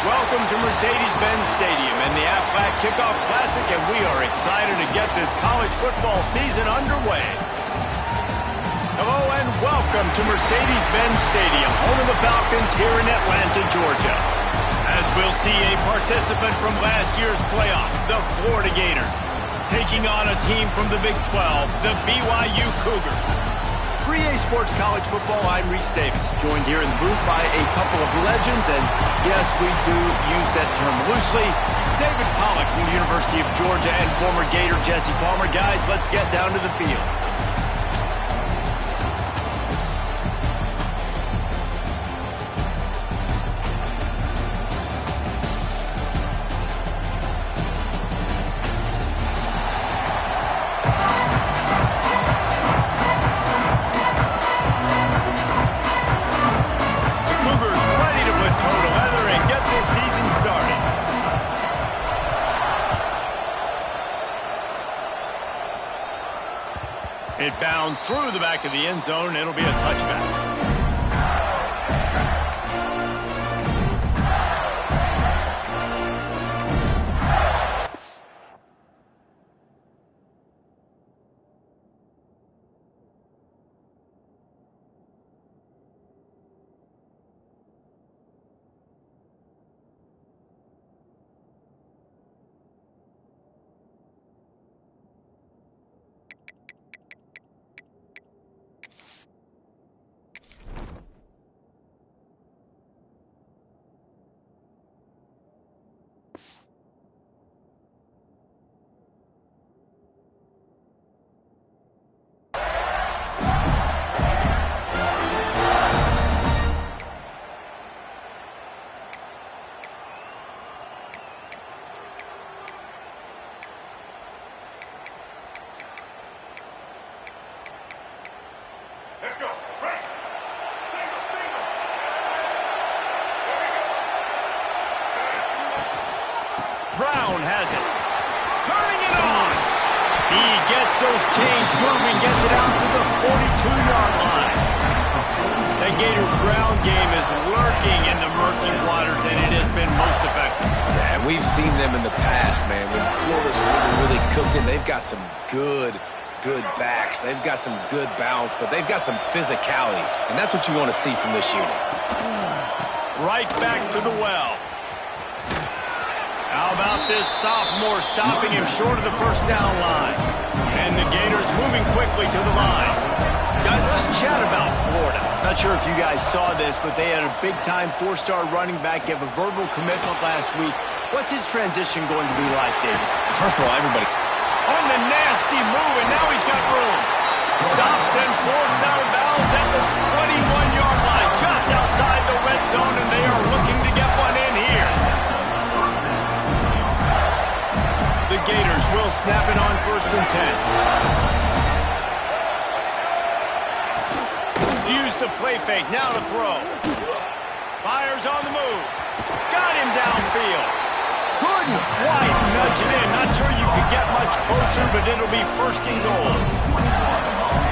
Welcome to Mercedes-Benz Stadium and the Aflac Kickoff Classic, and we are excited to get this college football season underway. Hello and welcome to Mercedes-Benz Stadium, home of the Falcons here in Atlanta, Georgia. As we'll see a participant from last year's playoff, the Florida Gators, taking on a team from the Big 12, the BYU Cougars. For EA Sports College Football, I'm Reese Davis, joined here in the booth by a couple of legends, and yes, we do use that term loosely. David Pollack from the University of Georgia and former Gator Jesse Palmer. Guys, let's get down to the field. It bounds through the back of the end zone. It'll be a touchback. Let's go. Right. Single, single. Brown has it. Turning it on. He gets those chains moving, gets it out to the 42-yard line. The Gator ground game is lurking in the murky waters, and it has been most effective. Yeah, and we've seen them in the past, man. When Florida's really cooking, they've got some good backs. They've got some good balance, but they've got some physicality, and that's what you want to see from this unit. Right back to the well. How about this sophomore stopping him short of the first down line? And the Gators moving quickly to the line. Guys, let's chat about Florida. Not sure if you guys saw this, but they had a big-time four-star running back give a verbal commitment last week. What's his transition going to be like, David? First of all, everybody on the nasty move, and now he's got room. Stopped and forced out of bounds at the 21-yard line, just outside the red zone, and they are looking to get one in here. The Gators will snap it on 1st and 10. Use the play fake, now to throw. Fires on the move. Got him downfield. Couldn't quite nudge it in. Not sure you could get much closer, but it'll be 1st and goal.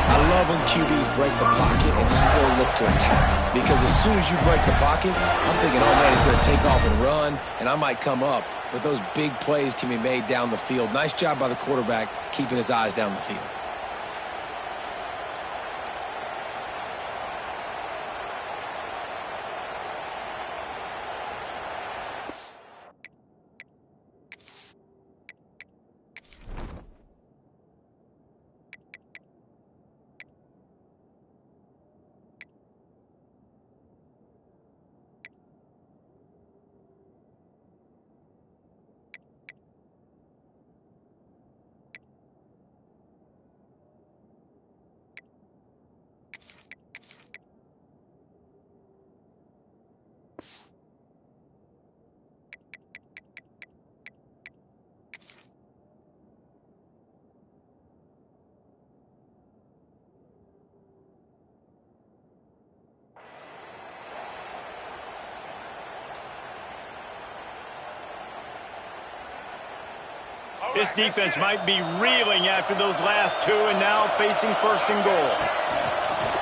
I love when QBs break the pocket and still look to attack. Because as soon as you break the pocket, I'm thinking, oh man, he's going to take off and run, and I might come up. But those big plays can be made down the field. Nice job by the quarterback keeping his eyes down the field. This defense might be reeling after those last two, and now facing 1st and goal.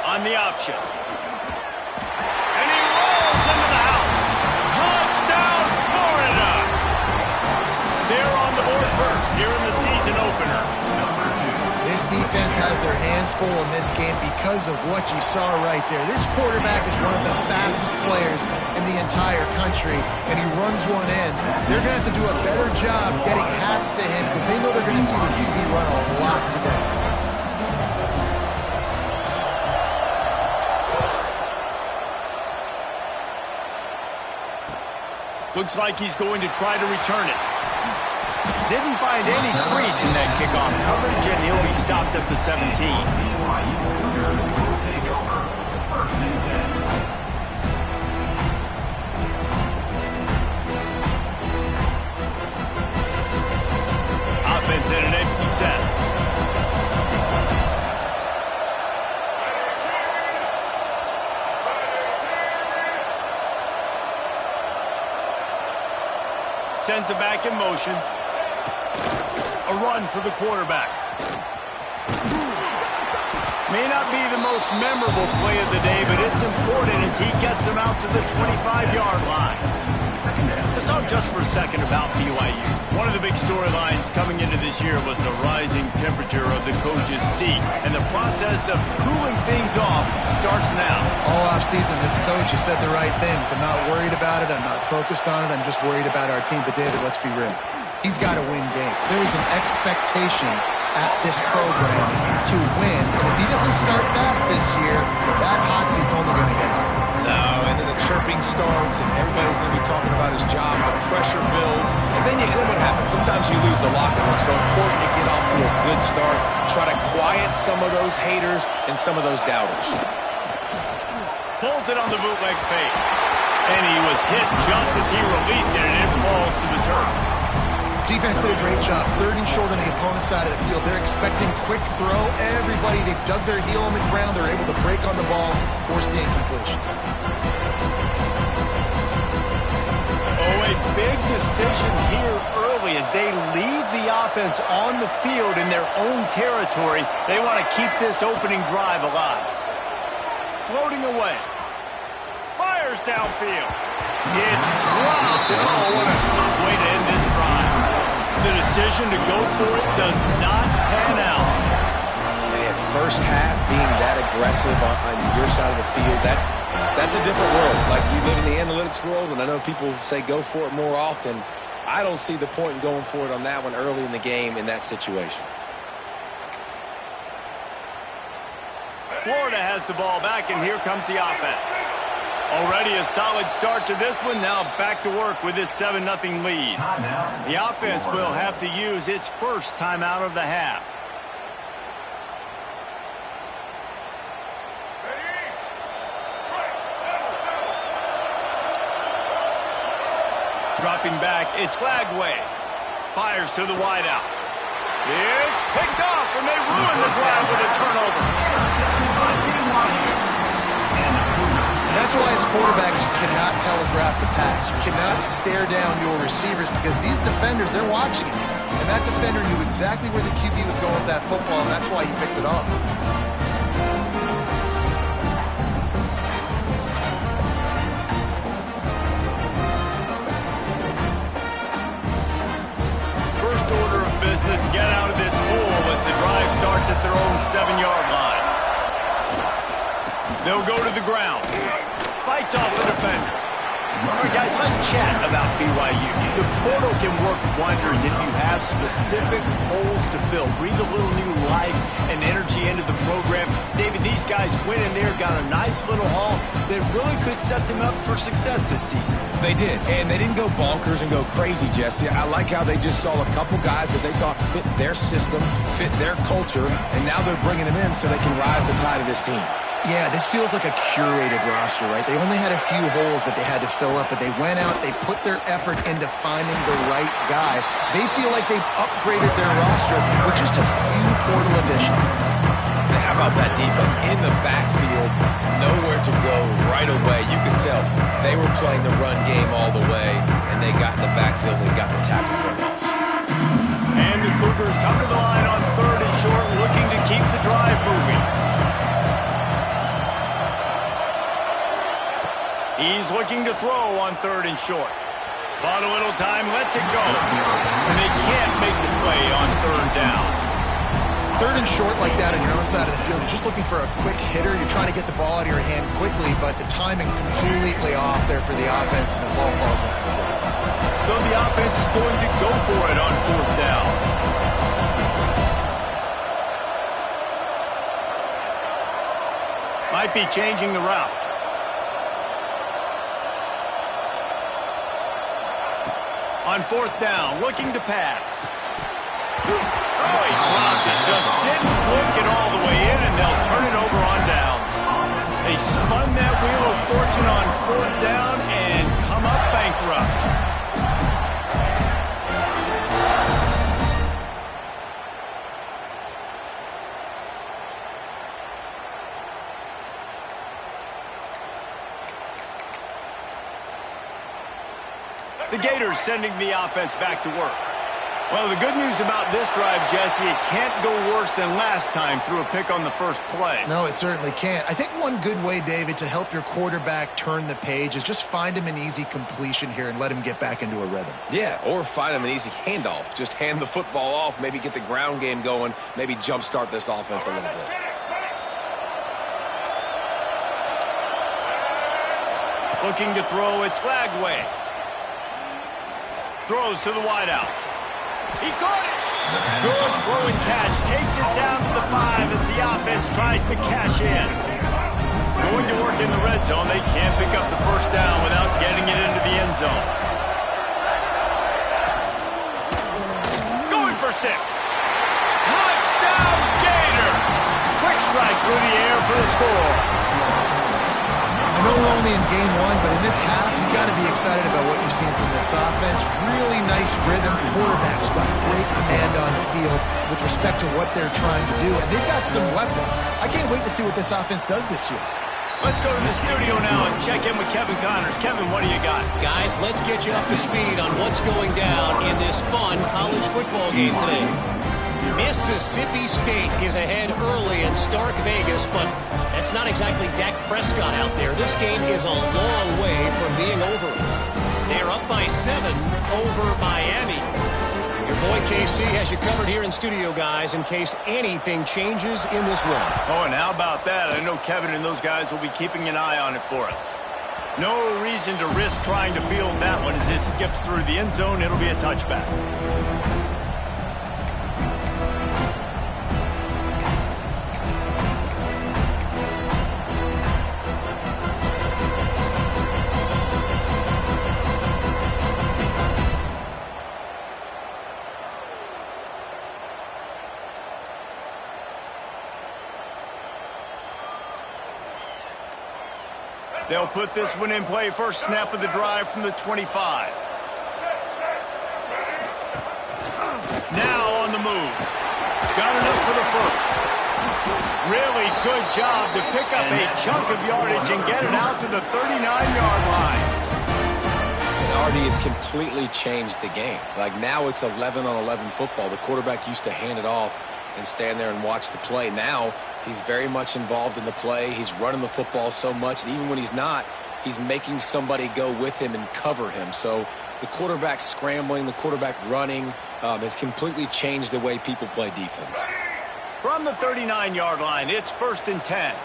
On the option. And he rolls into the house. Touchdown, offense goal in this game because of what you saw right there. This quarterback is one of the fastest players in the entire country, and he runs one in. They're going to have to do a better job getting hats to him because they know they're going to see the QB run a lot today. Looks like he's going to try to return it. Didn't find any crease in that kickoff coverage, and he'll be stopped at the 17. Offense in an empty set. Sends it back in motion. A run for the quarterback. May not be the most memorable play of the day, but it's important as he gets him out to the 25-yard line. Let's talk just for a second about BYU. One of the big storylines coming into this year was the rising temperature of the coach's seat, and the process of cooling things off starts now. All offseason, this coach has said the right things. I'm not worried about it. I'm not focused on it. I'm just worried about our team. But, David, let's be real. He's got to win games. There is an expectation at this program to win. And if he doesn't start fast this year, that hot seat's only going to get hot. No, and then the chirping starts, and everybody's going to be talking about his job. The pressure builds, and then what happens? Sometimes you lose the locker room. So important to get off to a good start. Try to quiet some of those haters and some of those doubters. Pulls it on the bootleg fake. And he was hit just as he released it, and it falls to the turf. Defense did a great job. 3rd and short on the opponent's side of the field. They're expecting quick throw. Everybody, they dug their heel on the ground. They're able to break on the ball, force the incompletion. Oh, a big decision here early as they leave the offense on the field in their own territory. They want to keep this opening drive alive. Floating away. Fires downfield. It's dropped, and oh, what a tough way to end this drive. The decision to go for it does not pan out. Man, first half being that aggressive on your side of the field, that's a different world. Like, you live in the analytics world, and I know people say go for it more often. I don't see the point in going for it on that one early in the game in that situation. Florida has the ball back, and here comes the offense. Already a solid start to this one. Now back to work with this 7-0 lead. The offense will have to use its first timeout of the half. Dropping back, it's Flagway. Fires to the wideout. It's picked off, and they ruin the drive with a turnover. That's why as quarterbacks, you cannot telegraph the pass. You cannot stare down your receivers because these defenders, they're watching it. And that defender knew exactly where the QB was going with that football, and that's why he picked it off. First order of business, get out of this hole as the drive starts at their own 7-yard line. They'll go to the ground. Fights off the defender. All right, guys, let's chat about BYU. The portal can work wonders if you have specific holes to fill. Breathe a little new life and energy into the program. David, these guys went in there, got a nice little haul that really could set them up for success this season. They did, and they didn't go bonkers and go crazy, Jesse. I like how they just saw a couple guys that they thought fit their system, fit their culture, and now they're bringing them in so they can rise the tide of this team. Yeah, this feels like a curated roster, right? They only had a few holes that they had to fill up, but they went out, they put their effort into finding the right guy. They feel like they've upgraded their roster with just a few portal additions. And how about that defense in the backfield? Nowhere to go right away. You can tell they were playing the run game all the way, and they got in the backfield and got the tackle for loss. And the Cougars come to the line on 3rd and short, looking to keep the drive moving. He's looking to throw on 3rd and short. Bought a little time, lets it go. And they can't make the play on 3rd down. third and short like that on your own side of the field, you're just looking for a quick hitter. You're trying to get the ball out of your hand quickly, but the timing completely off there for the offense, and the ball falls in. So the offense is going to go for it on fourth down. Might be changing the route. On fourth down, looking to pass. Oh, he dropped it. Just didn't look it all the way in, and they'll turn it over on downs. They spun that wheel of fortune on fourth down and come up bankrupt. The Gators sending the offense back to work. Well, the good news about this drive, Jesse, it can't go worse than last time through a pick on the first play. No, it certainly can't. I think one good way, David, to help your quarterback turn the page is just find him an easy completion here and let him get back into a rhythm. Yeah, or find him an easy handoff. Just hand the football off, maybe get the ground game going, maybe jumpstart this offense a little bit. Looking to throw, it's Lagway. Throws to the wideout. He caught it. Good throw and catch. Takes it down to the 5 as the offense tries to cash in. Going to work in the red zone. They can't pick up the first down without getting it into the end zone. Going for 6. Touchdown, Gator. Quick strike through the air for the score. I know we're only in game one, but in this half, you've got to be excited about what you've seen from this offense. Really nice rhythm. Quarterback's got great command on the field with respect to what they're trying to do, and they've got some weapons. I can't wait to see what this offense does this year. Let's go to the studio now and check in with Kevin Connors. Kevin, what do you got? Guys, let's get you up to speed on what's going down in this fun college football game today. Mississippi State is ahead early in Stark Vegas, but that's not exactly Dak Prescott out there. This game is a long way from being over. They're up by 7 over Miami. Your boy KC has you covered here in studio, guys, in case anything changes in this one. Oh, and how about that? I know Kevin and those guys will be keeping an eye on it for us. No reason to risk trying to field that one as it skips through the end zone. It'll be a touchback. They'll put this one in play. First snap of the drive from the 25. Now on the move. Got enough for the first. Really good job to pick up a chunk of yardage and get it out to the 39-yard line. And Artie, it's completely changed the game. Like now it's 11-on-11 football. The quarterback used to hand it off and stand there and watch the play. Now he's very much involved in the play. He's running the football so much, and even when he's not, he's making somebody go with him and cover him. So the quarterback scrambling, the quarterback running has completely changed the way people play defense. From the 39-yard line, it's 1st and 10.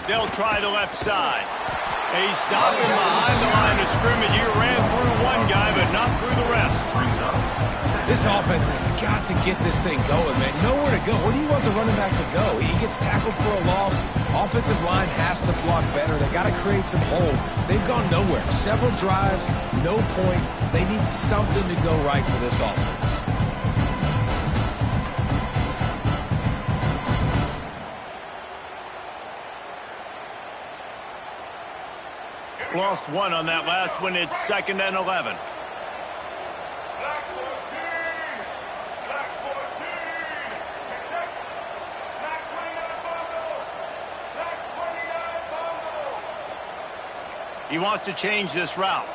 They'll try the left side. He's stopping behind the line of scrimmage. He ran through one guy, but not through the rest. This offense has got to get this thing going, man. Nowhere to go. Where do you want the running back to go? He gets tackled for a loss. Offensive line has to block better. They got to create some holes. They've gone nowhere. Several drives, no points. They need something to go right for this offense. Lost one on that last one. It's 2nd and 11. He wants to change this route.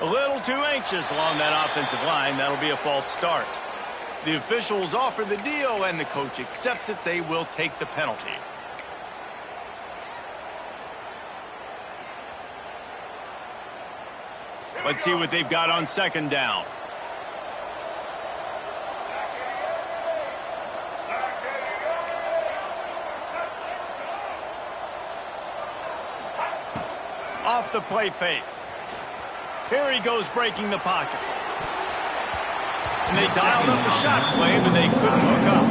A little too anxious along that offensive line. That'll be a false start. The officials offer the deal, and the coach accepts it. They will take the penalty. Let's see what they've got on second down. Off the play fake. Here he goes breaking the pocket. And they dialed up a shot play, but they couldn't hook up.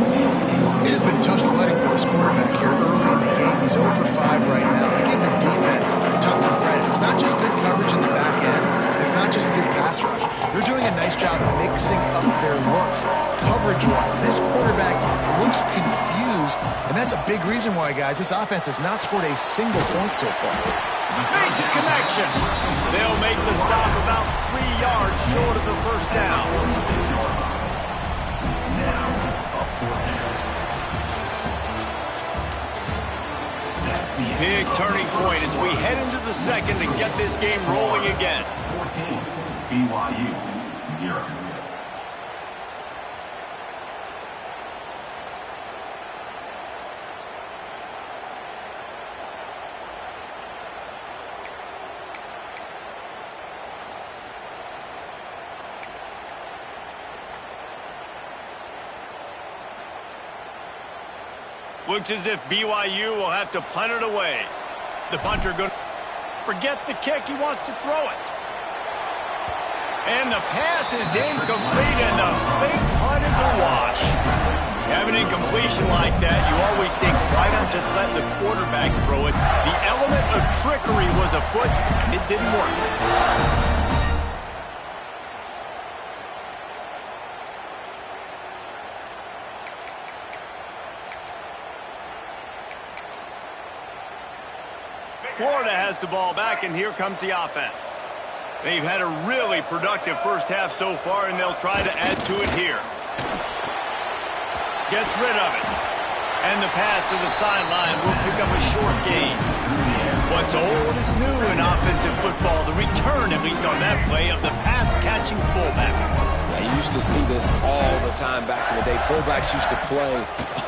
It has been tough sledding for this quarterback here early in the game. He's 0 for 5 right now. I give the defense tons of credit. It's not just good coverage in the back end. It's not just a good pass rush. They're doing a nice job of mixing up their looks coverage-wise. This quarterback looks confused, and that's a big reason why, guys, this offense has not scored a single point so far. Makes a connection. They'll make the stop about 3 yards short of the first down. Big turning point as we head into the second and get this game rolling again. 14, BYU 0. Looks as if BYU will have to punt it away. The punter going to forget the kick. He wants to throw it. And the pass is incomplete, and the fake punt is a wash. Have an incompletion like that, you always think, why not just let the quarterback throw it? The element of trickery was afoot, and it didn't work. Florida has the ball back, and here comes the offense. They've had a really productive first half so far, and they'll try to add to it here. Gets rid of it. And the pass to the sideline will pick up a short gain. What's old is new in offensive football. The return, at least on that play, of the pass-catching fullback. Yeah, you used to see this all the time back in the day. Fullbacks used to play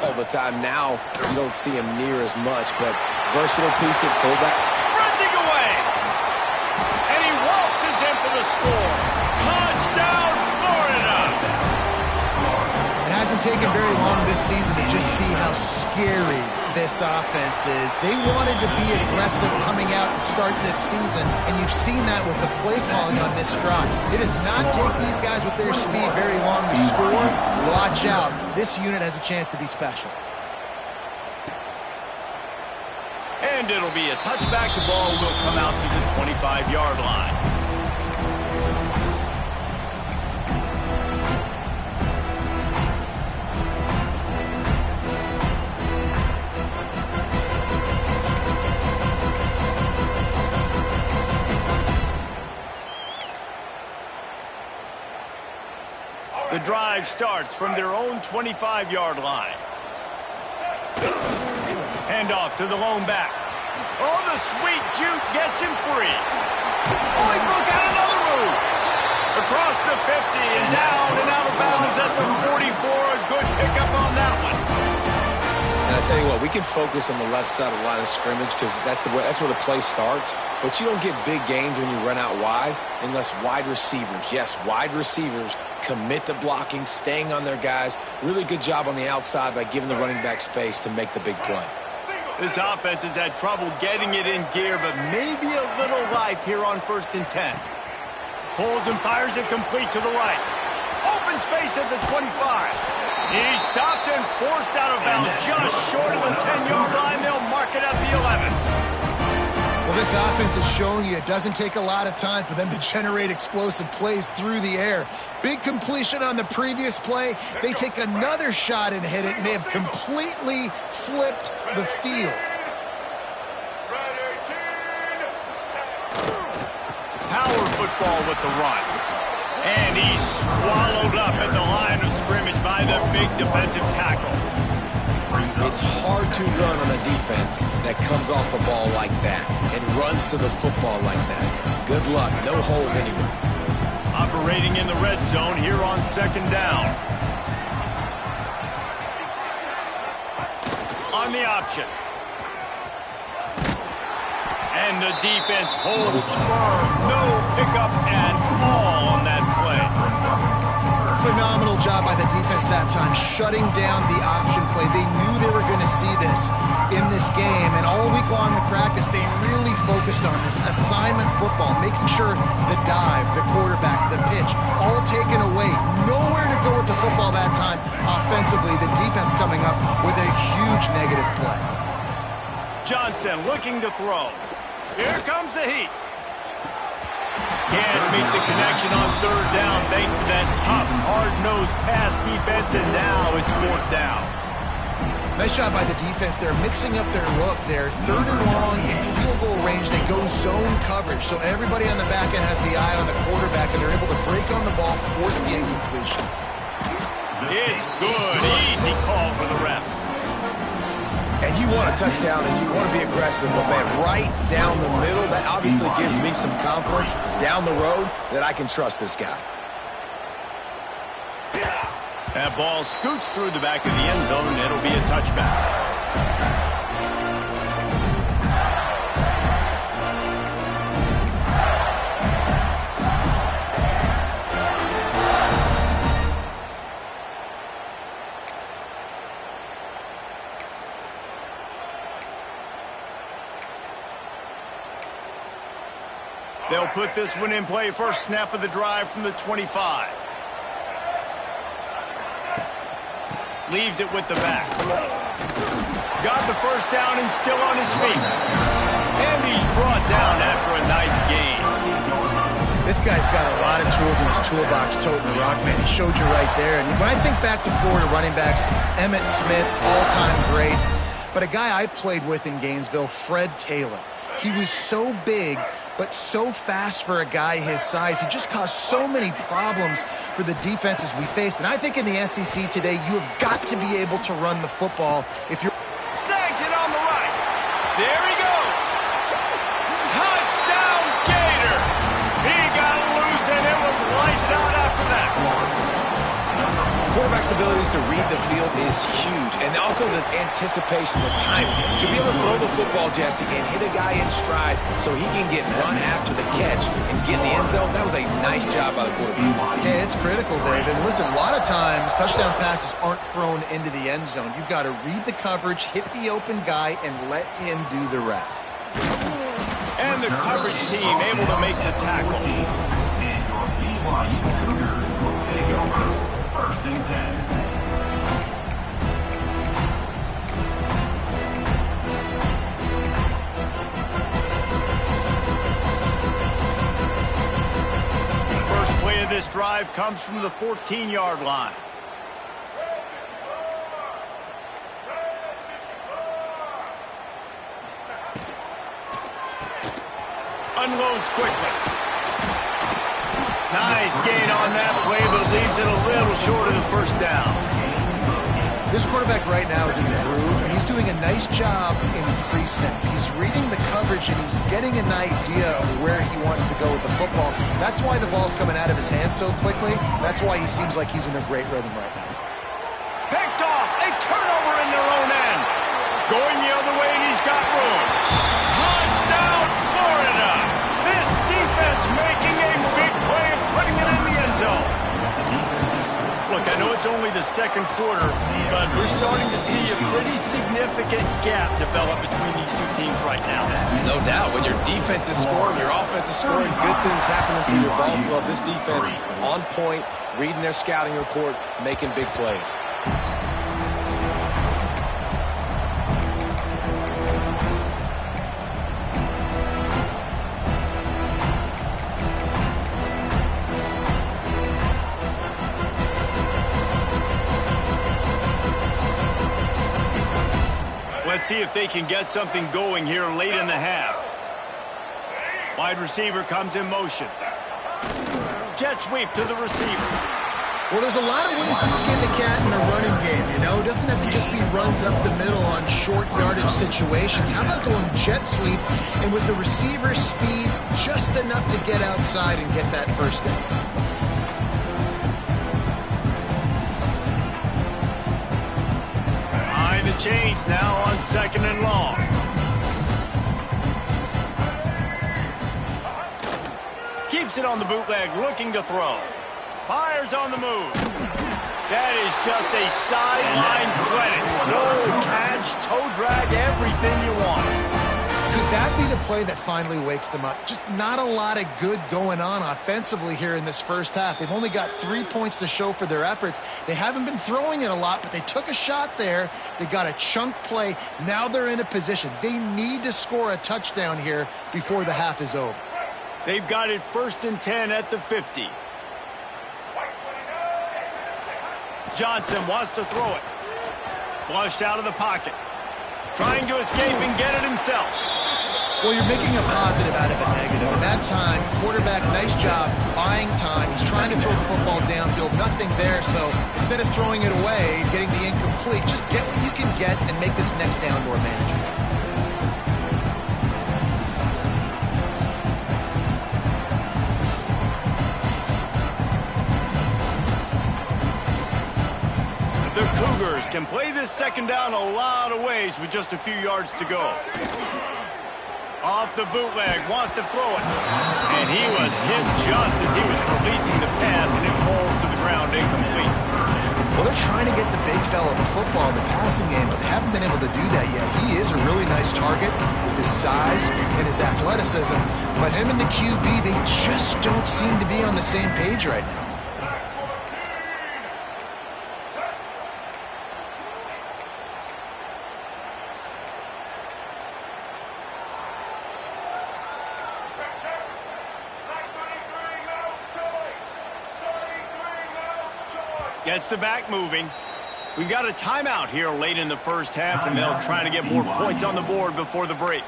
all the time. Now you don't see them near as much, but versatile piece of fullback. Sprinting away. And he waltzes in for the score. Touchdown, Florida. It hasn't taken very long this season to just see how scary this offense is. They wanted to be aggressive coming out to start this season, and you've seen that with the play calling on this drive. It does not take these guys with their speed very long to score. Watch out. This unit has a chance to be special. And it'll be a touchback. The ball will come out to the 25-yard line. The drive starts from their own 25-yard line. Hand off to the lone back. Oh, the sweet juke gets him free. Oh, he broke out another move. Across the 50 and down and out of bounds at the 44. A good pickup on that one. And I tell you what, we can focus on the left side of the line of scrimmage because that's where the play starts. But you don't get big gains when you run out wide unless wide receivers, yes, wide receivers, commit to blocking, staying on their guys. Really good job on the outside by giving the running back space to make the big play. This offense has had trouble getting it in gear, but maybe a little life here on 1st and 10. Pulls and fires it complete to the right. Open space at the 25. He's stopped and forced out of bounds just short of the 10-yard line. They'll mark it at the 11. Well, this offense is showing you it doesn't take a lot of time for them to generate explosive plays through the air. Big completion on the previous play. They take another shot and hit it, and they have completely flipped the field. Power football with the run. And he's swallowed up at the line of scrimmage by the big defensive tackle. It's hard to run on a defense that comes off the ball like that and runs to the football like that. Good luck. No holes anywhere. Operating in the red zone here on 2nd down. On the option. And the defense holds firm. No pickup at all on that play. Phenomenal job by the defense that time, shutting down the option play. They knew they were going to see this in this game, and all week long in practice, they really focused on this assignment football, making sure the dive, the quarterback, the pitch, all taken away. Nowhere to go with the football that time offensively. The defense coming up with a huge negative play. Johnson looking to throw. Here comes the heat. Can't make the connection on third down thanks to that tough, hard-nosed pass defense, and now it's fourth down. Nice job by the defense. They're mixing up their look there. Third and long in field goal range. They go zone coverage, so everybody on the back end has the eye on the quarterback, and they're able to break on the ball, force the incompletion. It's good. Easy call for the refs. And you want a touchdown, and you want to be aggressive, but, man, right down the middle, that obviously gives me some confidence down the road that I can trust this guy. That ball scoots through the back of the end zone, and it'll be a touchback. They'll put this one in play. First snap of the drive from the 25. Leaves it with the back. Got the first down and still on his feet. And he's brought down after a nice gain. This guy's got a lot of tools in his toolbox, toting the rock, man. He showed you right there. And when I think back to Florida running backs, Emmitt Smith, all-time great. But a guy I played with in Gainesville, Fred Taylor. He was so big, but so fast for a guy his size. He just caused so many problems for the defenses we faced. And I think in the SEC today, you have got to be able to run the football if you're... Snags it on the right. There he goes. Touchdown, Gator. He got loose, and it was lights out after that. Quarterback's abilities to read the field is huge, and also the anticipation, the timing. To be able to throw the football, Jesse, and hit a guy in stride so he can get run after the catch and get in the end zone, that was a nice job by the quarterback. Yeah, it's critical, Dave. And listen, a lot of times touchdown passes aren't thrown into the end zone. You've got to read the coverage, hit the open guy, and let him do the rest. And the coverage team able to make the tackle. First and 10. First play of this drive comes from the 14-yard line. Unloads quickly. Nice gain on that play, but leaves it a little short of the first down. This quarterback right now is in a groove, and he's doing a nice job in pre-snap. He's reading the coverage, and he's getting an idea of where he wants to go with the football. That's why the ball's coming out of his hands so quickly. That's why he seems like he's in a great rhythm right now. Picked off. A turnover in their own end. Going the other way, and he's got room. Touchdown, Florida. This defense making a big play and putting it in the end zone. Look, I know it's only the second quarter, but we're starting to see a pretty significant gap develop between these two teams right now. No doubt. When your defense is scoring, your offense is scoring, good things happening for your ball club. This defense on point, reading their scouting report, making big plays. Let's see if they can get something going here late in the half. Wide receiver comes in motion. Jet sweep to the receiver. Well, there's a lot of ways to skin the cat in a running game, you know? It doesn't have to just be runs up the middle on short yardage situations. How about going jet sweep and with the receiver's speed just enough to get outside and get that first down? The chains now on second and long. Takes it on the bootleg, looking to throw. Fires on the move. That is just a sideline credit. Roll, catch, toe drag, everything you want. Could that be the play that finally wakes them up? Just not a lot of good going on offensively here in this first half. They've only got 3 points to show for their efforts. They haven't been throwing it a lot, but they took a shot there. They got a chunk play. Now they're in a position. They need to score a touchdown here before the half is over. They've got it 1st and 10 at the 50. Johnson wants to throw it. Flushed out of the pocket. Trying to escape and get it himself. Well, you're making a positive out of a negative. In that time, quarterback, nice job buying time. He's trying to throw the football downfield. Nothing there, so instead of throwing it away, getting the incomplete, just get what you can get and make this next down more manageable. The Cougars can play this second down a lot of ways with just a few yards to go. Off the bootleg, wants to throw it. And he was hit just as he was releasing the pass, and it falls to the ground incomplete. Well, they're trying to get the big fella the football in the passing game, but haven't been able to do that yet. He is a really nice target with his size and his athleticism, but him and the QB, they just don't seem to be on the same page right now. Gets the back moving. We've got a timeout here late in the first half, and they'll try to get more points on the board before the break.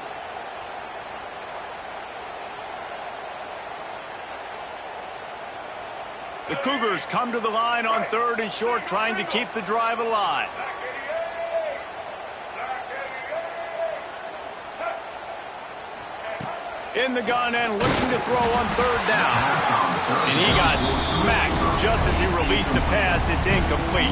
The Cougars come to the line on 3rd and short, trying to keep the drive alive. In the gun and looking to throw on 3rd down. And he got smacked just as he released the pass. It's incomplete.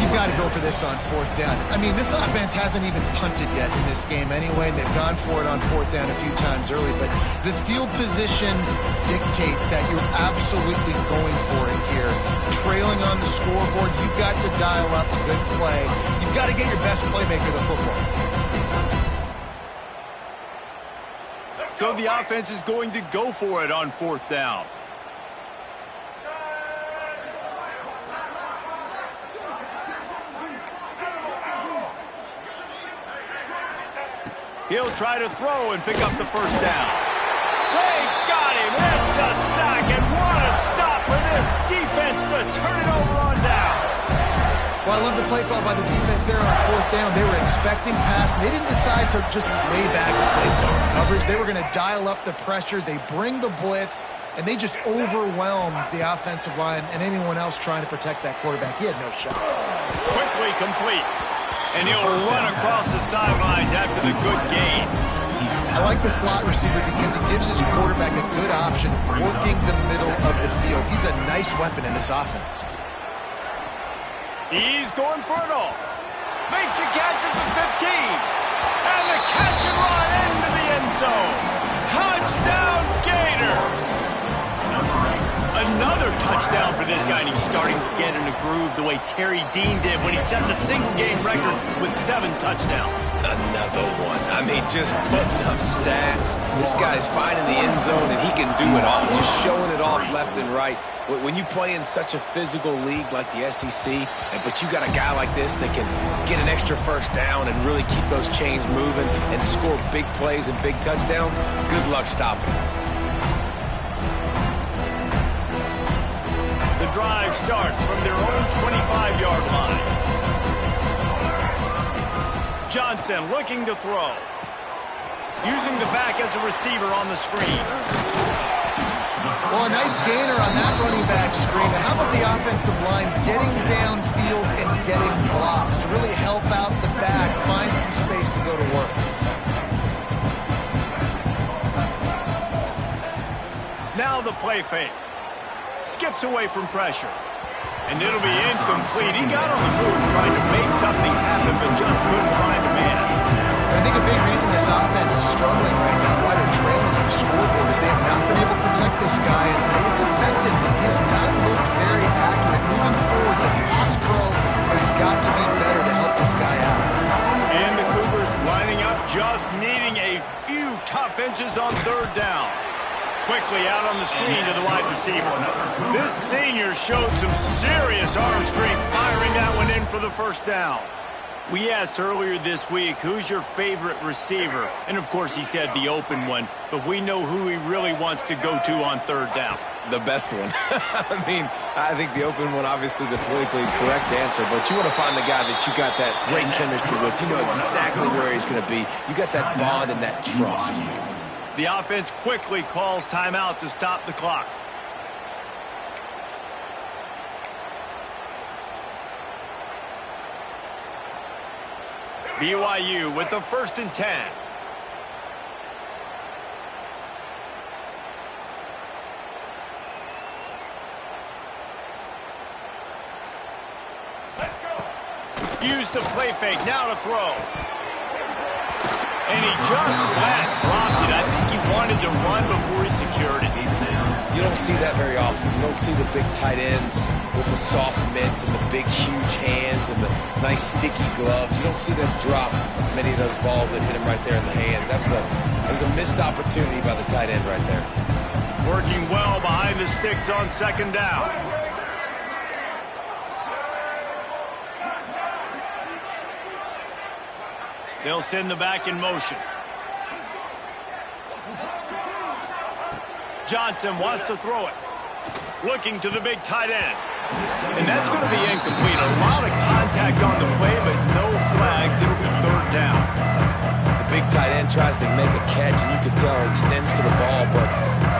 You've got to go for this on 4th down. I mean, this offense hasn't even punted yet in this game anyway. They've gone for it on 4th down a few times early, but the field position dictates that you're absolutely going for it here. Trailing on the scoreboard, you've got to dial up a good play. You've got to get your best playmaker the football. So the offense is going to go for it on 4th down. He'll try to throw and pick up the 1st down. They got him. It's a sack, and what a stop for this defense to turn it over on downs. Well, I love the play call by the defense there on 4th down. They were expecting pass, and they didn't decide to just lay back and play zone coverage. They were going to dial up the pressure. They bring the blitz, and they just overwhelmed the offensive line and anyone else trying to protect that quarterback. He had no shot. Quickly complete. And he'll run across the sidelines after the good gain. I like the slot receiver because he gives his quarterback a good option working the middle of the field. He's a nice weapon in this offense. He's going for it all. Makes a catch at the 15. And the catch and run into the end zone. Touchdown, Gators. Another touchdown for this guy, and he's starting to get in a groove the way Terry Dean did when he set the single-game record with 7 touchdowns. Another one. I mean, just putting up stats. This guy's finding the end zone, and he can do it all, just showing it off left and right. When you play in such a physical league like the SEC, but you got a guy like this that can get an extra 1st down and really keep those chains moving and score big plays and big touchdowns, good luck stopping him. The drive starts from their own 25-yard line. Johnson looking to throw. Using the back as a receiver on the screen. Well, a nice gainer on that running back screen. Now, how about the offensive line getting downfield and getting blocks to really help out the back, find some space to go to work. Now the play fake. Skips away from pressure. And it'll be incomplete. He got on the move trying to make something happen, but just couldn't find a man. I think a big reason this offense is struggling right now, why they're trailing on the scoreboard, is they have not been able to protect this guy, and it's affected him. He has not looked very accurate. Moving forward, the pass pro has got to be better to help this guy out. And the Cougars lining up, just needing a few tough inches on third down. Quickly out on the screen to the wide receiver. This senior showed some serious arm strength, firing that one in for the first down. We asked earlier this week, who's your favorite receiver? And of course he said the open one, but we know who he really wants to go to on third down. The best one. I mean, I think the open one, obviously the politically correct answer, but you want to find the guy that you got that great chemistry with. You know exactly where he's going to be. You got that bond and that trust. The offense quickly calls timeout to stop the clock. BYU with the 1st and 10. Let's go. Use the play fake, now to throw. And he just flat dropped it. I think he wanted to run before he secured it. You don't see that very often. You don't see the big tight ends with the soft mitts and the big, huge hands and the nice, sticky gloves. You don't see them drop many of those balls that hit him right there in the hands. That was a missed opportunity by the tight end right there. Working well behind the sticks on 2nd down. They'll send the back in motion. Johnson wants to throw it. Looking to the big tight end. And that's going to be incomplete. A lot of contact on the play, but no flags. It'll be 3rd down. The big tight end tries to make a catch, and you can tell he extends for the ball, but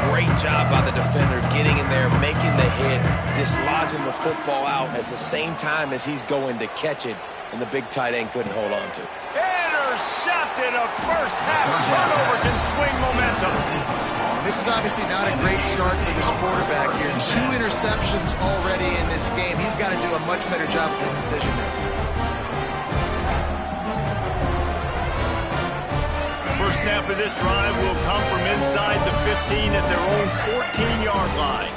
great job by the defender getting in there, making the hit, dislodging the football out at the same time as he's going to catch it, and the big tight end couldn't hold on to. Intercepted. A first half turnover can swing momentum. This is obviously not a great start for this quarterback here. 2 interceptions already in this game. He's got to do a much better job with his decision making. First snap of this drive will come from inside the 15 at their own 14-yard line.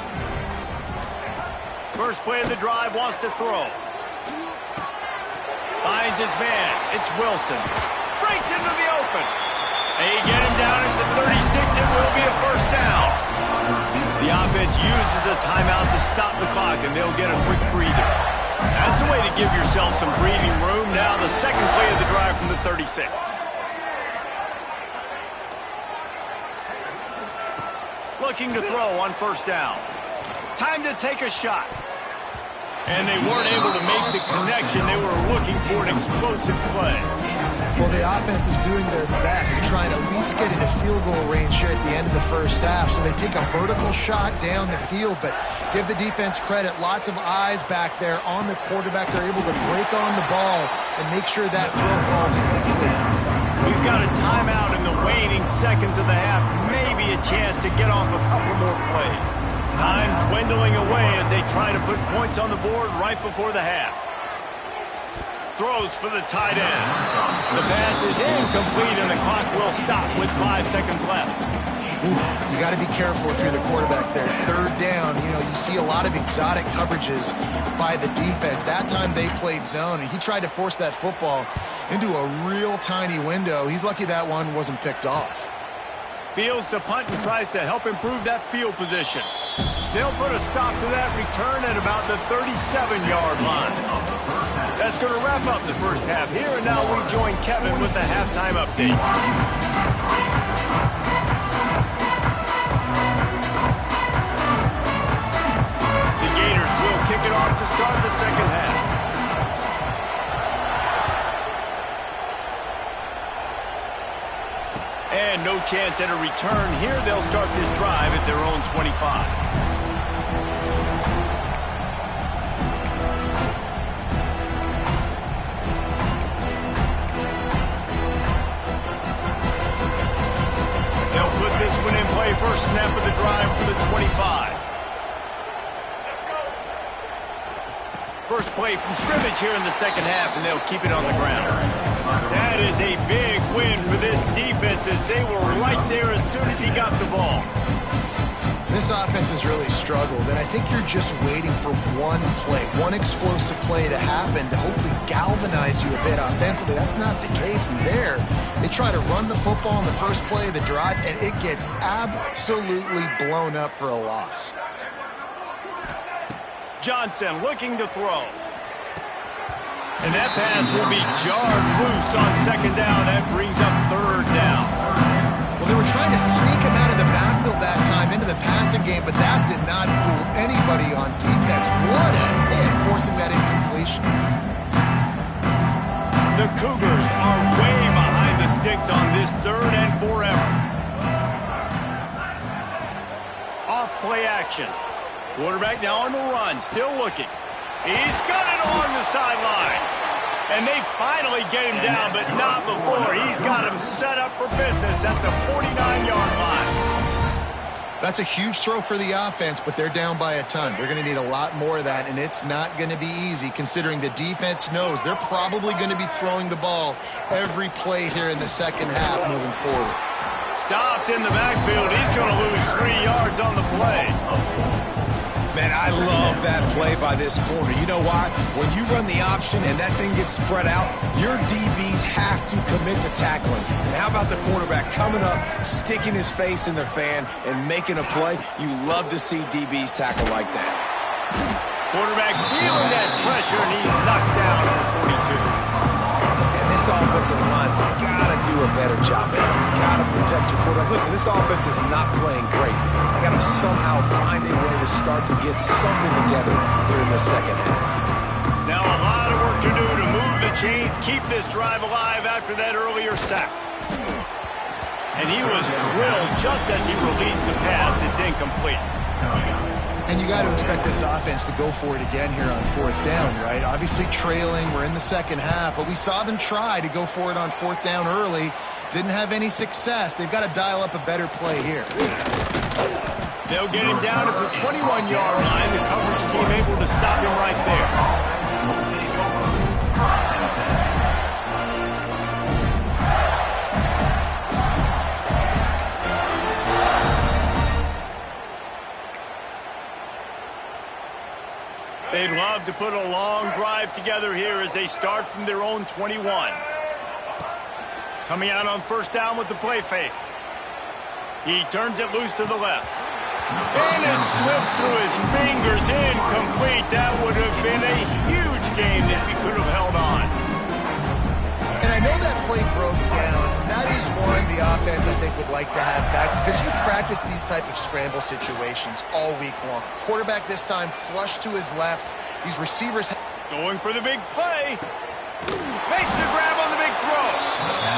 First play of the drive, wants to throw. Finds his man. It's Wilson. Breaks into the open. They get him down at the 36. It will be a first down. The offense uses a timeout to stop the clock, and they'll get a quick breather. That's a way to give yourself some breathing room. Now the second play of the drive from the 36. Looking to throw on 1st down. Time to take a shot. And they weren't able to make the connection. They were looking for an explosive play. Well, the offense is doing their best to try and at least get into field goal range here at the end of the first half. So they take a vertical shot down the field, but give the defense credit. Lots of eyes back there on the quarterback. They're able to break on the ball and make sure that throw falls incomplete. We've got a timeout in the waning seconds of the half. Maybe a chance to get off a couple more plays. Time dwindling away as they try to put points on the board right before the half. Throws for the tight end. The pass is incomplete, and the clock will stop with 5 seconds left. You got to be careful if you're the quarterback there. 3rd down, you see a lot of exotic coverages by the defense. That time they played zone, and he tried to force that football into a real tiny window. He's lucky that one wasn't picked off. Fields to punt and tries to help improve that field position. They'll put a stop to that return at about the 37-yard line. That's going to wrap up the first half here, and now we join Kevin with the halftime update. The Gators will kick it off to start the second half. And no chance at a return here. They'll start this drive at their own 25. First snap of the drive for the 25. First play from scrimmage here in the second half, and they'll keep it on the ground. That is a big win for this defense as they were right there as soon as he got the ball. This offense has really struggled, and I think you're just waiting for one play, one explosive play to happen to hopefully galvanize you a bit offensively. That's not the case. And there, they try to run the football on the first play of the drive, and it gets absolutely blown up for a loss. Johnson looking to throw. And that pass will be jarred loose on second down. That brings up third down. Well, they were trying to sneak him out of the backfield that time into the passing game, but that did not fool anybody on defense. What a hit, forcing that incompletion. The Cougars are way behind the sticks on this third and forever. Off play action. Quarterback now on the run, still looking. He's got it along the sideline. And they finally get him down, but not before. He's got him set up for business at the 49-yard line. That's a huge throw for the offense, but they're down by a ton. They're going to need a lot more of that, and it's not going to be easy considering the defense knows they're probably going to be throwing the ball every play here in the second half moving forward. Stopped in the backfield. He's going to lose 3 yards on the play. Man, I love that play by this corner. You know why? When you run the option and that thing gets spread out, your DBs have to commit to tackling. And how about the quarterback coming up, sticking his face in the fan, and making a play? You love to see DBs tackle like that. Quarterback feeling that pressure, and he's knocked down at the 42. And this offensive line's got to do a better job, man. You got to protect your quarterback. Listen, this offense is not playing great. They got to somehow find a way to start to get something together here in the second half. Now a lot of work to do to move the chains, keep this drive alive after that earlier sack. And he was drilled just as he released the pass. It's incomplete. And you got to expect this offense to go for it again here on fourth down, right? Obviously trailing, we're in the second half, but we saw them try to go for it on fourth down early. Didn't have any success. They've got to dial up a better play here. They'll get him down at the 21-yard line. The coverage team able to stop him right there. They'd love to put a long drive together here as they start from their own 21. Coming out on first down with the play fake. He turns it loose to the left. And it slips through his fingers, incomplete. That would have been a huge game if he could have held on. And I know that play broke down. That is one the offense, I think, would like to have back because you practice these type of scramble situations all week long. Quarterback this time flush to his left. These receivers going for the big play. Makes the grab on the big throw.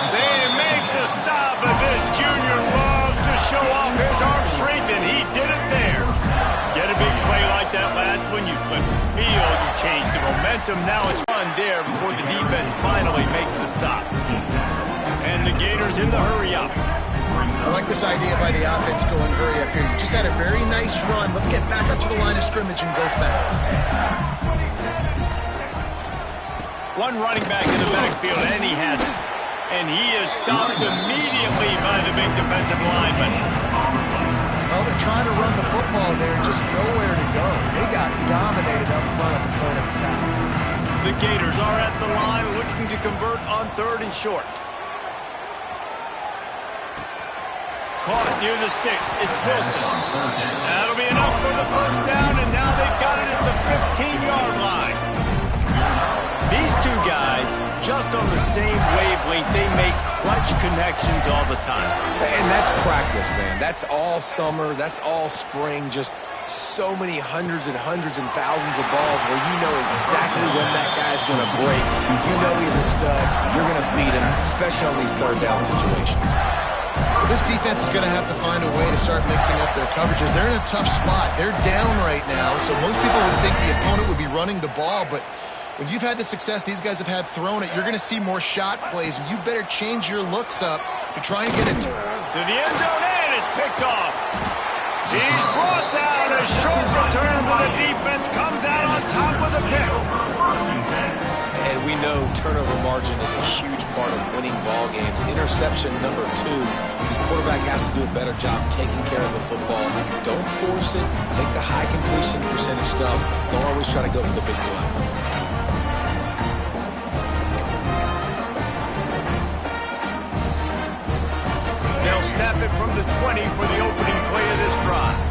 They make the stop, but this junior loves to show off his arm strength, and he did it there. Get a big play like that last one, you flip the field, you change the momentum. Now it's run there before the defense finally makes the stop. And the Gators in the hurry up. I like this idea by the offense going hurry up here. You just had a very nice run. Let's get back up to the line of scrimmage and go fast. One running back in the backfield, and he has it. And he is stopped immediately by the big defensive lineman. Well, they're trying to run the football there, just nowhere to go. They got dominated up front at the point of attack. The Gators are at the line looking to convert on third and short. Caught near the sticks. It's Wilson. That'll be enough for the first down, and now they've got it at the 15-yard line. These two guys, just on the same wavelength, they make clutch connections all the time. And that's practice, man. That's all summer. That's all spring. Just so many hundreds and thousands of balls where you know exactly when that guy's going to break. You know he's a stud. You're going to feed him, especially on these third down situations. Well, this defense is going to have to find a way to start mixing up their coverages. They're in a tough spot. They're down right now, so most people would think the opponent would be running the ball, but when you've had the success these guys have had throwing it, you're going to see more shot plays, and you better change your looks up to try and get it to the end zone, and it's picked off. He's brought down. A short return, but the defense comes out on top with a pick. And we know turnover margin is a huge part of winning ball games. interception number 2. His quarterback has to do a better job taking care of the football. Don't force it. Take the high completion percentage stuff. Don't always try to go for the big play. They'll snap it from the 20 for the opening play of this drive.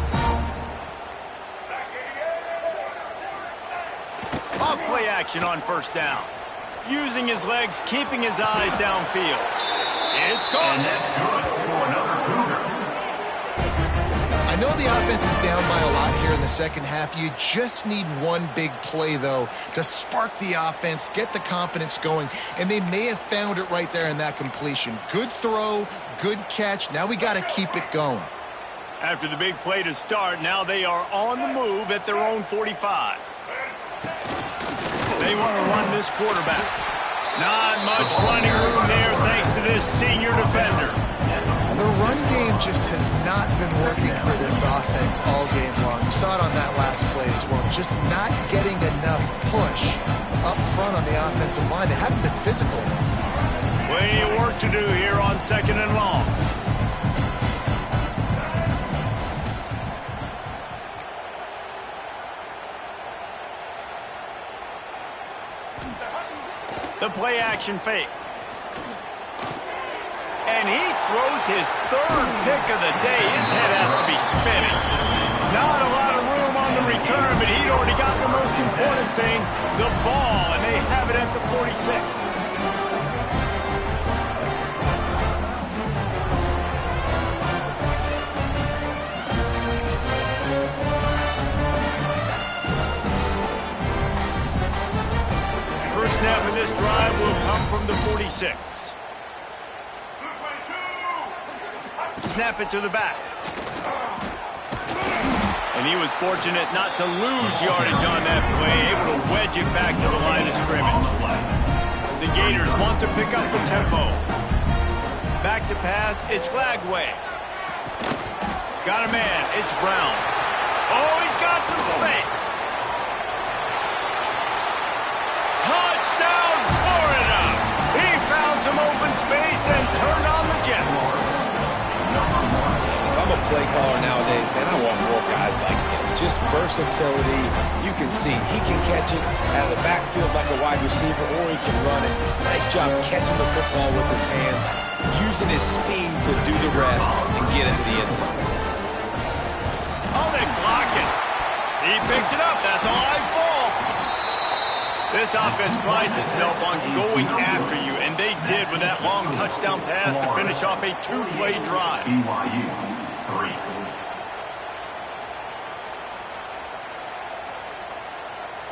Off play action on first down. Using his legs, keeping his eyes downfield. It's caught. And that's good for another Cougar. I know the offense is down by a lot here in the second half. You just need one big play, though, to spark the offense, get the confidence going, and they may have found it right there in that completion. Good throw, good catch. Now we got to keep it going. After the big play to start, now they are on the move at their own 45. They want to run this quarterback. Not much running room there thanks to this senior defender. The run game just has not been working for this offense all game long. You saw it on that last play as well. Just not getting enough push up front on the offensive line. They haven't been physical. Plenty of work to do here on 2nd and long. The play action fake. And he throws his 3rd pick of the day. His head has to be spinning. Not a lot of room on the return, but he'd already got the most important thing, the ball, and they have it at the 46. First snap of this drive will come from the 46. Snap it to the back. And he was fortunate not to lose yardage on that play, able to wedge it back to the line of scrimmage. The Gators want to pick up the tempo. Back to pass, it's Lagway. Got a man, it's Brown. Oh, he's got some space. Touchdown, Florida! He found some open space and turned on the Jets. If I'm a play caller nowadays, man, I want more guys like this. Just versatility. You can see he can catch it out of the backfield like a wide receiver, or he can run it. Nice job catching the football with his hands, using his speed to do the rest and get into the end zone. Oh, they block it. He picks it up. That's a high ball. This offense prides itself on going after you, and they did with that long touchdown pass to finish off a 2-play drive. BYU 3.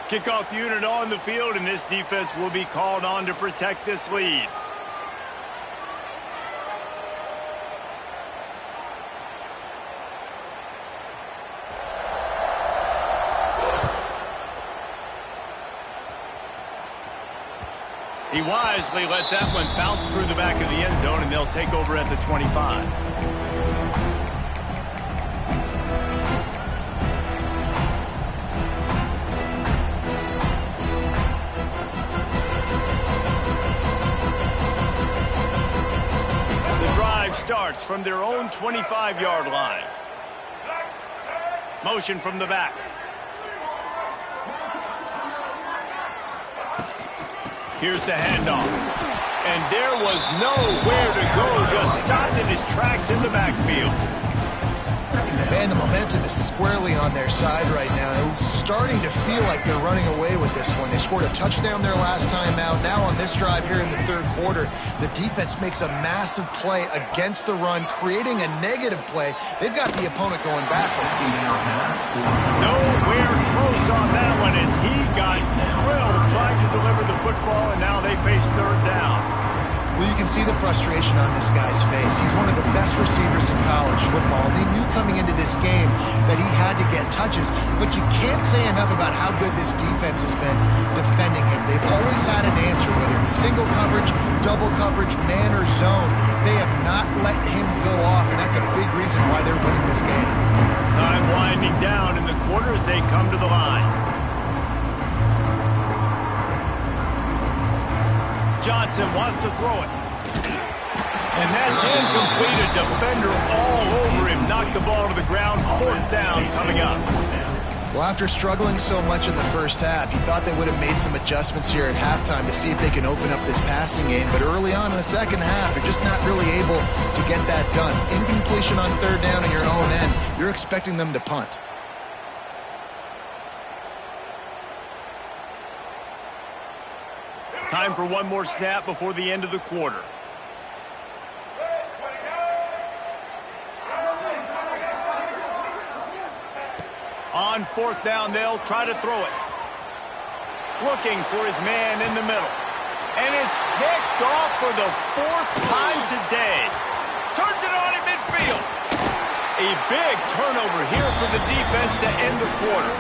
Kickoff unit on the field, and this defense will be called on to protect this lead. He wisely lets that one bounce through the back of the end zone, and they'll take over at the 25. The drive starts from their own 25-yard line. Motion from the back. Here's the handoff. And there was nowhere to go, just stopped in his tracks in the backfield. Man, the momentum is squarely on their side right now. It's starting to feel like they're running away with this one. They scored a touchdown their last time out. Now on this drive here in the 3rd quarter, the defense makes a massive play against the run, creating a negative play. They've got the opponent going backwards. Nowhere close on that one as he got drilled trying to deliver the football, and now they face 3rd down. Well, you can see the frustration on this guy's face. He's one of the best receivers in college football. They knew coming into this game that he had to get touches, but you can't say enough about how good this defense has been defending him. They've always had an answer, whether it's single coverage, double coverage, man or zone. They have not let him go off, and that's a big reason why they're winning this game. Time winding down in the quarter as they come to the line. Johnson wants to throw it. And that's incomplete. A defender all over him. Knocked the ball to the ground. Fourth down coming up. Well, after struggling so much in the first half, you thought they would have made some adjustments here at halftime to see if they can open up this passing game. But early on in the second half, they're just not really able to get that done. Incompletion on third down in your own end, you're expecting them to punt. Time for one more snap before the end of the quarter. On fourth down, they'll try to throw it. Looking for his man in the middle. And it's picked off for the fourth time today. Turns it on at midfield. A big turnover here for the defense to end the quarter.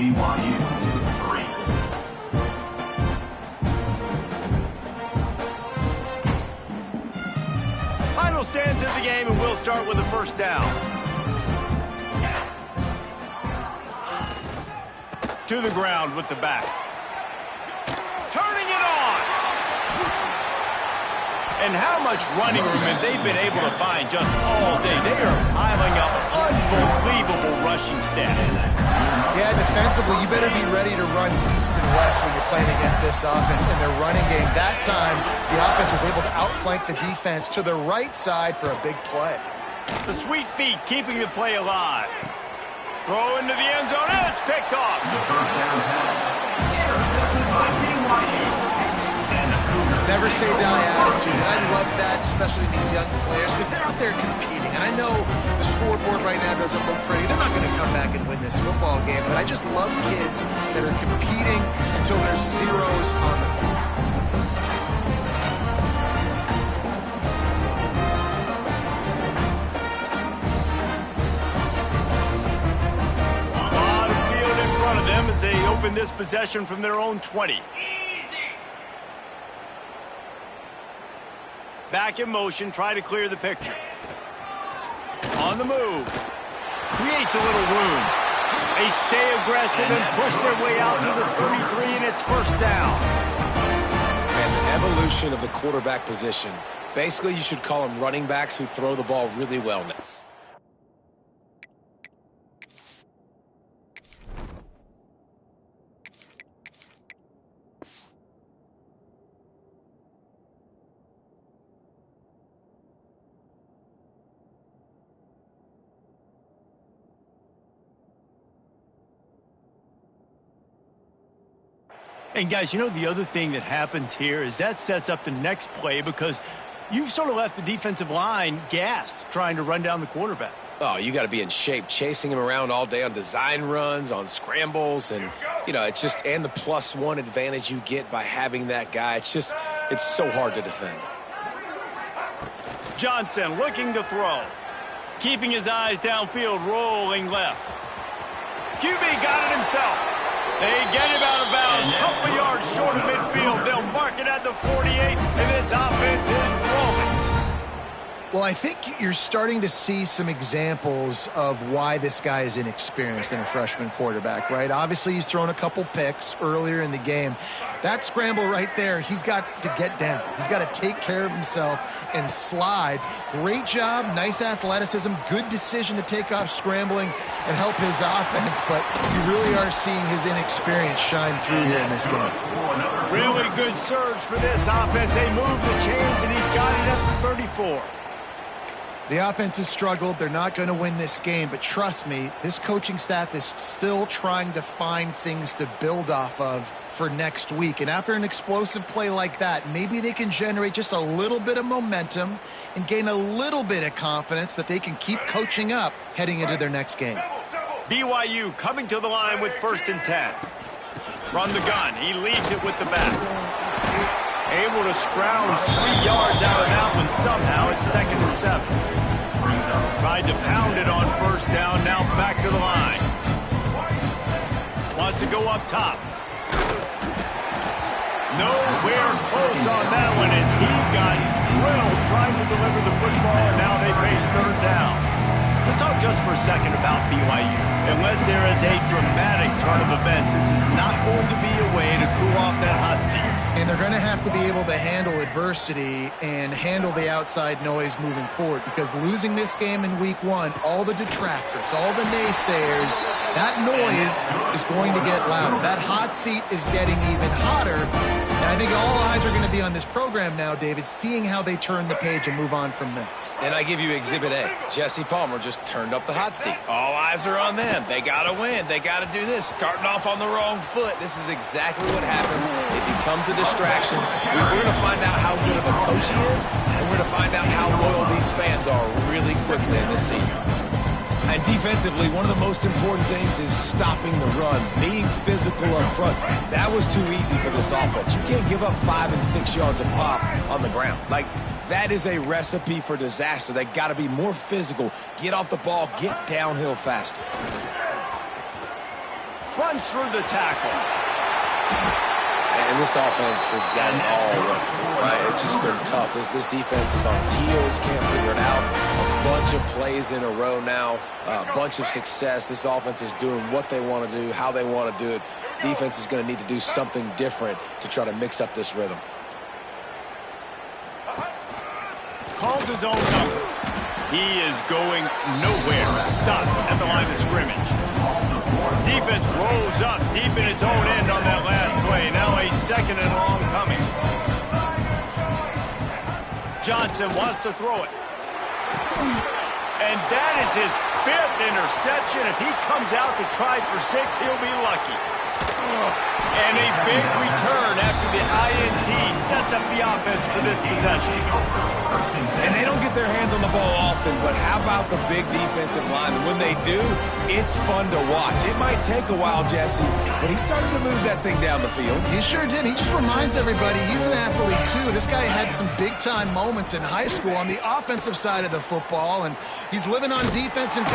BYU 3. Final stand to the game, and we'll start with the first down. To the ground with the back. Turning it on! And how much running room have they been able to find just all day? They are piling up unbelievable rushing stats. Yeah, defensively, you better be ready to run east and west when you're playing against this offense in their running game. That time, the offense was able to outflank the defense to the right side for a big play. The sweet feet keeping the play alive. Throw into the end zone, and it's picked off. The first down pass intercepted by BYU. Never say die attitude. And I love that, especially these young players, because they're out there competing. And I know the scoreboard right now doesn't look pretty. They're not going to come back and win this football game, but I just love kids that are competing until there's zeros on the clock. A lot of field in front of them as they open this possession from their own 20. Back in motion, try to clear the picture. On the move. Creates a little room. They stay aggressive and push their way out to the 33, and it's first down. And the evolution of the quarterback position. Basically, you should call them running backs who throw the ball really well now. And guys, you know the other thing that happens here is that sets up the next play because you've sort of left the defensive line gassed trying to run down the quarterback. Oh, you got to be in shape, chasing him around all day on design runs, on scrambles, and, you know, it's just, and the +1 advantage you get by having that guy. It's so hard to defend. Johnson looking to throw. Keeping his eyes downfield, rolling left. QB got it himself. They get him out of bounds, couple of yards short of midfield. They'll mark it at the 48, and this offense is rolling. Well, I think you're starting to see some examples of why this guy is inexperienced in a freshman quarterback, right? Obviously, he's thrown a couple picks earlier in the game. That scramble right there, he's got to get down. He's got to take care of himself and slide. Great job, nice athleticism, good decision to take off scrambling and help his offense, but you really are seeing his inexperience shine through here in this game. Really good surge for this offense. They move the chains, and he's got it at the 34. The offense has struggled. They're not going to win this game, but trust me, this coaching staff is still trying to find things to build off of for next week. And after an explosive play like that, maybe they can generate just a little bit of momentum and gain a little bit of confidence that they can keep coaching up heading into their next game. BYU coming to the line with 1st and 10. Run the gun. He leaves it with the back. Able to scrounge 3 yards out of that one somehow. It's 2nd and 7. Tried to pound it on 1st down. Now back to the line. Wants to go up top. Nowhere close on that one as he got drilled trying to deliver the football, and now they face 3rd down. Let's talk just for a second about BYU. Unless there is a dramatic turn of events, this is not going to be a way to cool off that hot seat. And they're going to have to be able to handle adversity and handle the outside noise moving forward, because losing this game in week 1, all the detractors, all the naysayers, that noise is going to get louder. That hot seat is getting even hotter. And I think all eyes are going to be on this program now, David, seeing how they turn the page and move on from this. And I give you Exhibit A. Jesse Palmer just turned up the hot seat. All eyes are on them. They got to win. They got to do this. Starting off on the wrong foot. This is exactly what happens. It becomes a distraction. We're going to find out how good of a coach he is, and we're going to find out how loyal these fans are really quickly in this season. And defensively, one of the most important things is stopping the run, being physical up front. That was too easy for this offense. You can't give up 5 and 6 yards a pop on the ground. Like, that is a recipe for disaster. They got to be more physical, get off the ball, get downhill faster. Runs through the tackle. And this offense has got it all working, right? It's just been tough. This defense is on its heels, can't figure it out. A bunch of plays in a row now, a bunch of success. This offense is doing what they want to do, how they want to do it. Defense is going to need to do something different to try to mix up this rhythm. Calls his own number. He is going nowhere. Stop at the line of scrimmage. Defense rolls up deep in its own end on that last play. Now a 2nd and long coming. Johnson wants to throw it. And that is his 5th interception. If he comes out to try for 6, he'll be lucky. And a big return after the INT sets up the offense for this possession. And they don't get their hands on the ball often, but how about the big defensive line? And when they do, it's fun to watch. It might take a while, Jesse, but he started to move that thing down the field. He sure did. He just reminds everybody he's an athlete, too. This guy had some big-time moments in high school on the offensive side of the football, and he's living on defense. And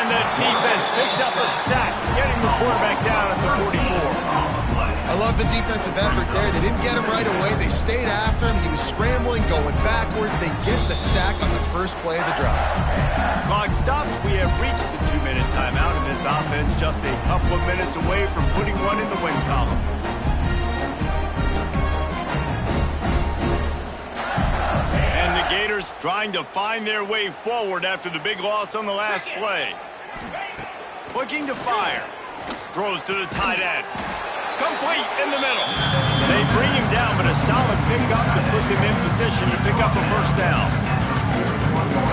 the defense picks up a sack, getting the quarterback down at the 44. I love the defensive effort there. They didn't get him right away. They stayed after him. He was scrambling, going backwards. They get the sack on the first play of the drive. Clock stops. We have reached the 2-minute timeout, and this offense just a couple of minutes away from putting one in the win column. And the Gators trying to find their way forward after the big loss on the last play. Looking to fire. Throws to the tight end. Complete in the middle. They bring him down, but a solid pickup to put them in position to pick up a 1st down.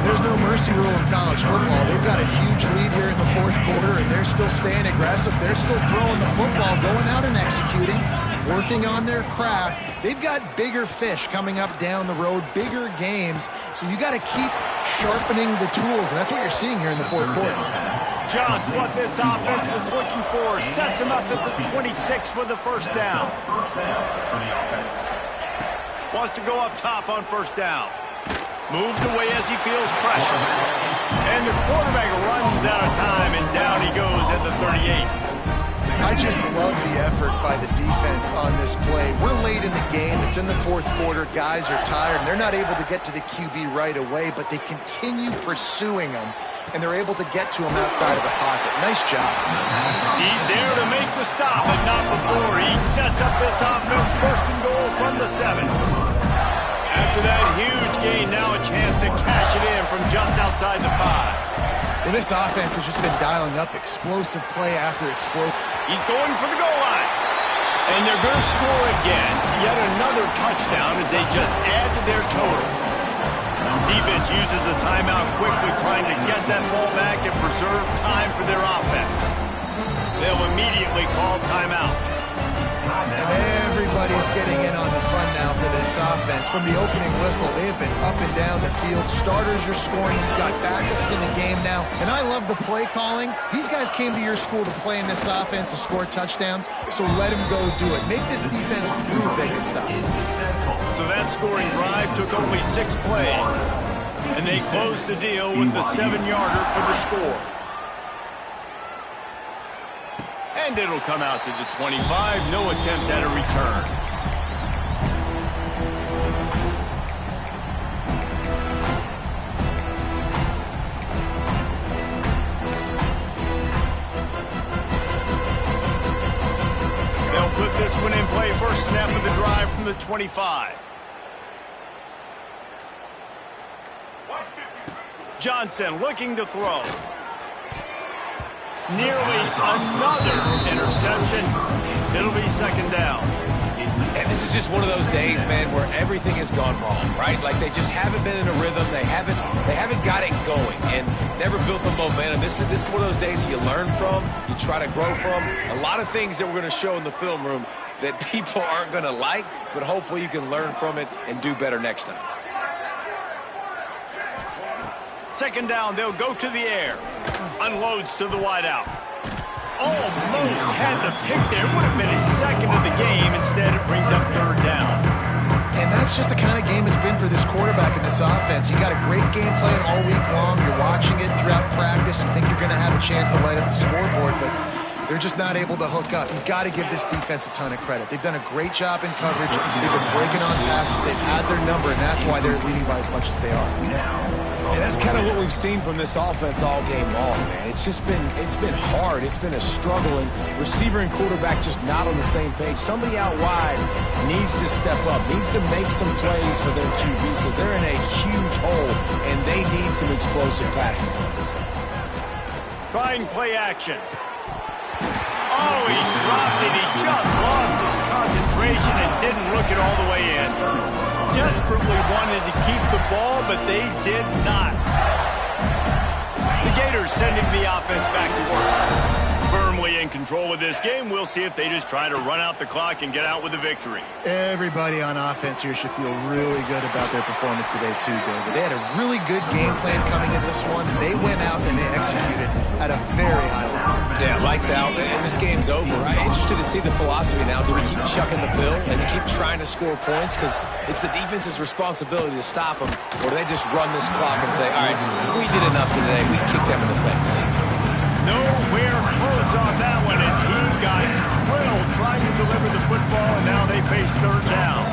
There's no mercy rule in college football. They've got a huge lead here in the 4th quarter, and they're still staying aggressive. They're still throwing the football, going out and executing. working on their craft. They've got bigger fish coming up down the road, bigger games. So you got to keep sharpening the tools, and that's what you're seeing here in the fourth quarter. Just what this offense was looking for. Sets him up at the 26 with the first down. Wants to go up top on first down. Moves away as he feels pressure. And the quarterback runs out of time, and down he goes at the 38. I just love the effort by the defense on this play. We're late in the game. It's in the fourth quarter. Guys are tired, and they're not able to get to the QB right away, but they continue pursuing him, and they're able to get to him outside of the pocket. Nice job. He's there to make the stop, but not before. He sets up this offense, first and goal from the 7. After that huge gain, now a chance to cash it in from just outside the 5. Well, this offense has just been dialing up explosive play after explosive. He's going for the goal line. And they're going to score again. Yet another touchdown as they just add to their total. Defense uses a timeout quickly, trying to get that ball back and preserve time for their offense. They'll immediately call timeout. And everybody's getting in on the front now for this offense. From the opening whistle, they have been up and down the field. Starters are scoring. You've got backups in the game now. And I love the play calling. These guys came to your school to play in this offense to score touchdowns, so let them go do it. Make this defense prove they can stop. So that scoring drive took only 6 plays. And they closed the deal with the 7-yarder for the score. And it'll come out to the 25. No attempt at a return. They'll put this one in play. First snap of the drive from the 25. Johnson looking to throw. Nearly another interception. It'll be second down. And this is just one of those days, man, where everything has gone wrong, right? Like they just haven't been in a rhythm. They haven't got it going and never built the momentum. This is one of those days that you learn from, you try to grow from. A lot of things that we're going to show in the film room that people aren't going to like, but hopefully you can learn from it and do better next time. Second down, they'll go to the air. Unloads to the wideout. Almost had the pick there. Would have been his second of the game. Instead, it brings up third down. And that's just the kind of game it's been for this quarterback in this offense. You got a great game plan all week long. You're watching it throughout practice and think you're going to have a chance to light up the scoreboard, but they're just not able to hook up. You've got to give this defense a ton of credit. They've done a great job in coverage. They've been breaking on passes. They've had their number, and that's why they're leading by as much as they are. And that's kind of what we've seen from this offense all game long, man. It's been hard. It's been a struggle, and receiver and quarterback just not on the same page. Somebody out wide needs to step up, needs to make some plays for their QB because they're in a huge hole, and they need some explosive passing plays. Trying play action. Oh, he dropped it. He just lost his concentration and didn't look it all the way in. Desperately wanted to keep the ball, but they did not. The Gators sending the offense back to work. Firmly in control of this game. We'll see if they just try to run out the clock and get out with a victory. Everybody on offense here should feel really good about their performance today too, David. They had a really good game plan coming into this one. They went out and they executed at a very high level. Yeah, lights out, and this game's over. I'm interested to see the philosophy now. Do we keep chucking the pill and keep trying to score points? Because it's the defense's responsibility to stop them. Or do they just run this clock and say, all right, we did enough today. We kicked them in the face. Nowhere close on that one as he got drilled trying to deliver the football, and now they face third down.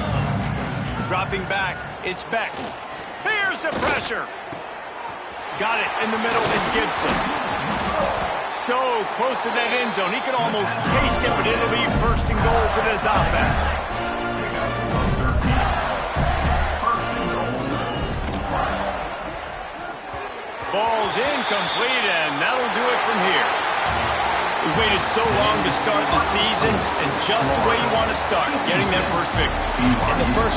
Dropping back, it's Beck. Here's the pressure. Got it in the middle, it's Gibson. So close to that end zone. He can almost taste it, but it'll be first and goal for this offense. Ball's incomplete, and that'll do it from here. We waited so long to start the season, and just the way you want to start, getting that first victory. In the first